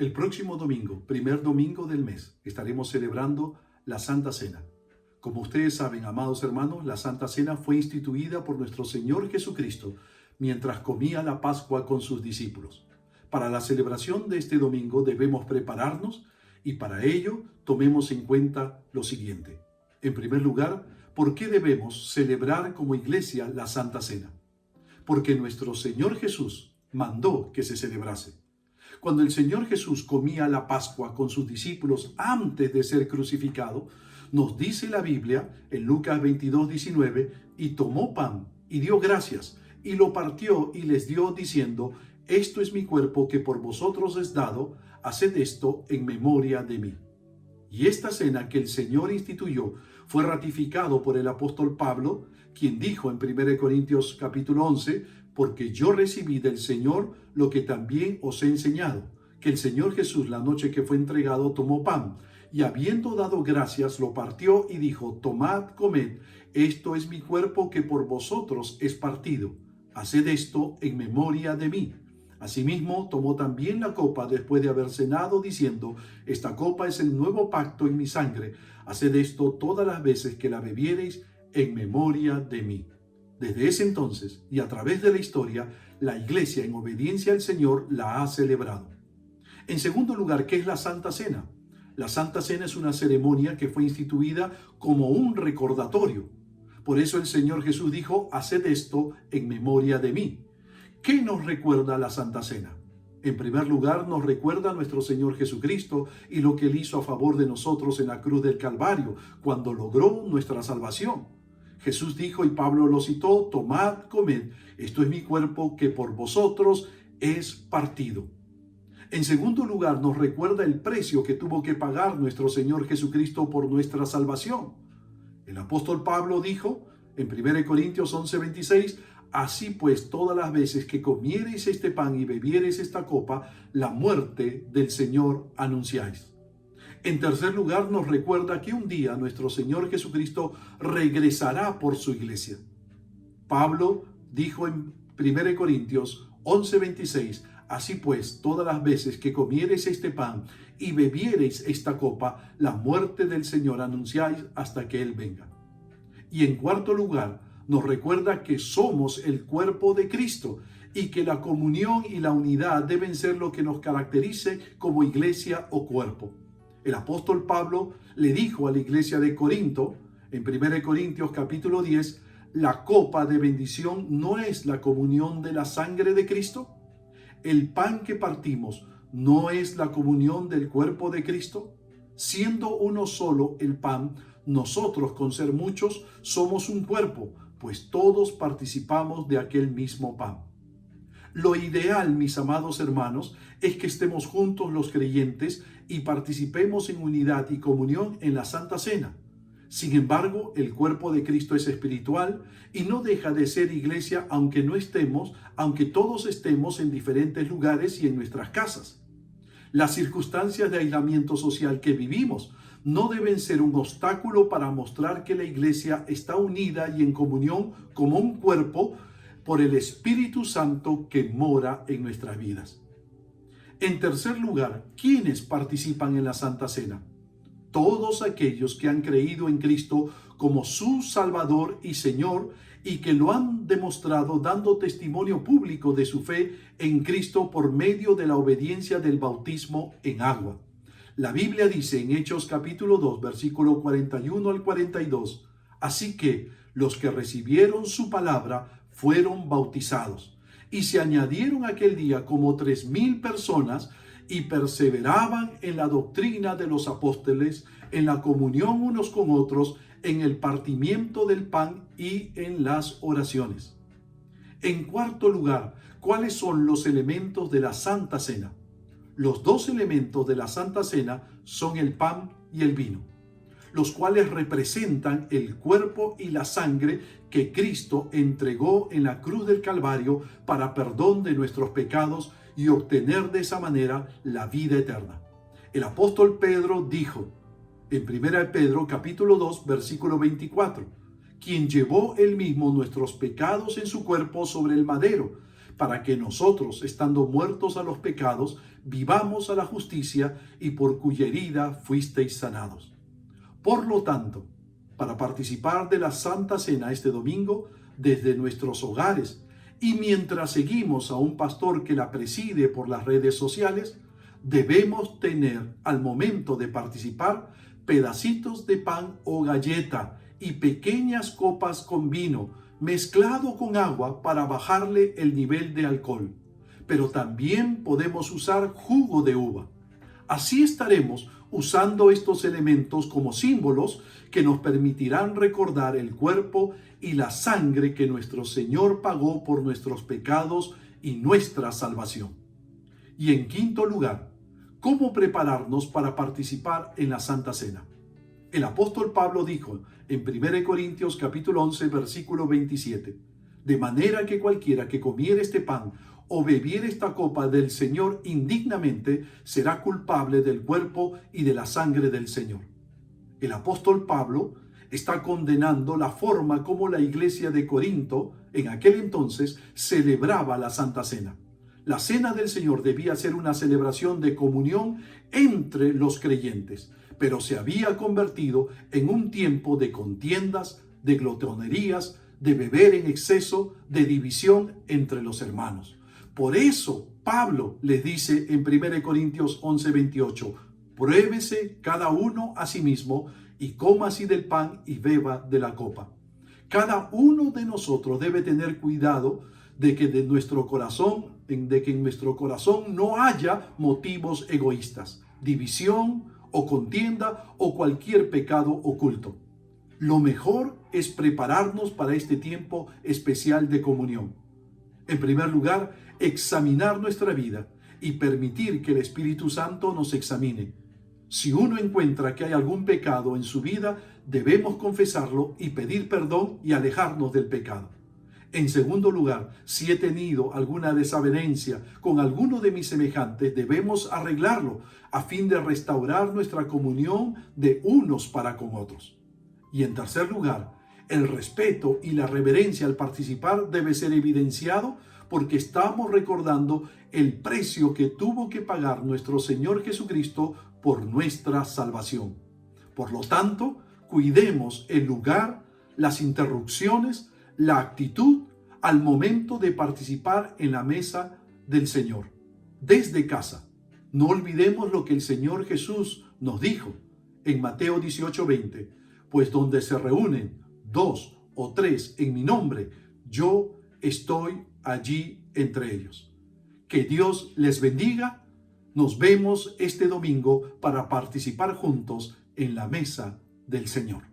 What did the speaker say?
El próximo domingo, primer domingo del mes, estaremos celebrando la Santa Cena. Como ustedes saben, amados hermanos, la Santa Cena fue instituida por nuestro Señor Jesucristo mientras comía la Pascua con sus discípulos. Para la celebración de este domingo debemos prepararnos y para ello tomemos en cuenta lo siguiente. En primer lugar, ¿por qué debemos celebrar como iglesia la Santa Cena? Porque nuestro Señor Jesús mandó que se celebrase. Cuando el Señor Jesús comía la Pascua con sus discípulos antes de ser crucificado, nos dice la Biblia en Lucas 22:19, y tomó pan y dio gracias y lo partió y les dio diciendo: esto es mi cuerpo que por vosotros es dado, haced esto en memoria de mí. Y esta cena que el Señor instituyó fue ratificado por el apóstol Pablo, quien dijo en 1 Corintios capítulo 11, porque yo recibí del Señor lo que también os he enseñado, que el Señor Jesús la noche que fue entregado tomó pan, y habiendo dado gracias lo partió y dijo: tomad, comed, esto es mi cuerpo que por vosotros es partido, haced esto en memoria de mí. Asimismo, tomó también la copa después de haber cenado, diciendo: esta copa es el nuevo pacto en mi sangre, haced esto todas las veces que la bebiereis en memoria de mí. Desde ese entonces y a través de la historia, la Iglesia, en obediencia al Señor, la ha celebrado. En segundo lugar, ¿qué es la Santa Cena? La Santa Cena es una ceremonia que fue instituida como un recordatorio. Por eso el Señor Jesús dijo: haced esto en memoria de mí. ¿Qué nos recuerda la Santa Cena? En primer lugar, nos recuerda a nuestro Señor Jesucristo y lo que Él hizo a favor de nosotros en la cruz del Calvario, cuando logró nuestra salvación. Jesús dijo, y Pablo lo citó: tomad, comed, esto es mi cuerpo que por vosotros es partido. En segundo lugar, nos recuerda el precio que tuvo que pagar nuestro Señor Jesucristo por nuestra salvación. El apóstol Pablo dijo en 1 Corintios 11:26, así pues, todas las veces que comiereis este pan y bebiereis esta copa, la muerte del Señor anunciáis. En tercer lugar, nos recuerda que un día nuestro Señor Jesucristo regresará por su iglesia. Pablo dijo en 1 Corintios 11:26, así pues, todas las veces que comiereis este pan y bebiereis esta copa, la muerte del Señor anunciáis hasta que Él venga. Y en cuarto lugar, nos recuerda que somos el cuerpo de Cristo y que la comunión y la unidad deben ser lo que nos caracterice como iglesia o cuerpo. El apóstol Pablo le dijo a la iglesia de Corinto, en 1 Corintios capítulo 10, la copa de bendición no es la comunión de la sangre de Cristo. El pan que partimos no es la comunión del cuerpo de Cristo. Siendo uno solo el pan, nosotros, con ser muchos, somos un cuerpo, pues todos participamos de aquel mismo pan. Lo ideal, mis amados hermanos, es que estemos juntos los creyentes y participemos en unidad y comunión en la Santa Cena. Sin embargo, el cuerpo de Cristo es espiritual y no deja de ser iglesia aunque todos estemos en diferentes lugares y en nuestras casas. Las circunstancias de aislamiento social que vivimos no deben ser un obstáculo para mostrar que la iglesia está unida y en comunión como un cuerpo por el Espíritu Santo que mora en nuestras vidas. En tercer lugar, ¿quiénes participan en la Santa Cena? Todos aquellos que han creído en Cristo como su Salvador y Señor y que lo han demostrado dando testimonio público de su fe en Cristo por medio de la obediencia del bautismo en agua. La Biblia dice en Hechos capítulo 2, versículo 41 al 42, así que los que recibieron su palabra fueron bautizados, y se añadieron aquel día como 3,000 personas, y perseveraban en la doctrina de los apóstoles, en la comunión unos con otros, en el partimiento del pan y en las oraciones. En cuarto lugar, ¿cuáles son los elementos de la Santa Cena? Los dos elementos de la Santa Cena son el pan y el vino, los cuales representan el cuerpo y la sangre que Cristo entregó en la cruz del Calvario para perdón de nuestros pecados y obtener de esa manera la vida eterna. El apóstol Pedro dijo en 1 Pedro capítulo 2 versículo 24, quien llevó él mismo nuestros pecados en su cuerpo sobre el madero, para que nosotros, estando muertos a los pecados, vivamos a la justicia, y por cuya herida fuisteis sanados. Por lo tanto, para participar de la Santa Cena este domingo, desde nuestros hogares, y mientras seguimos a un pastor que la preside por las redes sociales, debemos tener al momento de participar pedacitos de pan o galleta y pequeñas copas con vino mezclado con agua para bajarle el nivel de alcohol. Pero también podemos usar jugo de uva. Así estaremos usando estos elementos como símbolos que nos permitirán recordar el cuerpo y la sangre que nuestro Señor pagó por nuestros pecados y nuestra salvación. Y en quinto lugar, ¿cómo prepararnos para participar en la Santa Cena? El apóstol Pablo dijo en 1 Corintios capítulo 11, versículo 27, de manera que cualquiera que comiere este pan o bebiere esta copa del Señor indignamente será culpable del cuerpo y de la sangre del Señor. El apóstol Pablo está condenando la forma como la iglesia de Corinto en aquel entonces celebraba la Santa Cena. La Cena del Señor debía ser una celebración de comunión entre los creyentes, pero se había convertido en un tiempo de contiendas, de glotonerías, de beber en exceso, de división entre los hermanos. Por eso Pablo les dice en 1 Corintios 11:28, pruébese cada uno a sí mismo y coma así del pan y beba de la copa. Cada uno de nosotros debe tener cuidado de que en nuestro corazón no haya motivos egoístas, división o contienda o cualquier pecado oculto. Lo mejor es prepararnos para este tiempo especial de comunión. En primer lugar, examinar nuestra vida y permitir que el Espíritu Santo nos examine. Si uno encuentra que hay algún pecado en su vida, debemos confesarlo y pedir perdón y alejarnos del pecado. En segundo lugar, si he tenido alguna desavenencia con alguno de mis semejantes, debemos arreglarlo a fin de restaurar nuestra comunión de unos para con otros. Y en tercer lugar, el respeto y la reverencia al participar debe ser evidenciado porque estamos recordando el precio que tuvo que pagar nuestro Señor Jesucristo por nuestra salvación. Por lo tanto, cuidemos el lugar, las interrupciones, la actitud al momento de participar en la mesa del Señor. Desde casa, no olvidemos lo que el Señor Jesús nos dijo en Mateo 18:20, pues donde se reúnen 2 o 3 en mi nombre, yo estoy allí entre ellos. Que Dios les bendiga. Nos vemos este domingo para participar juntos en la mesa del Señor.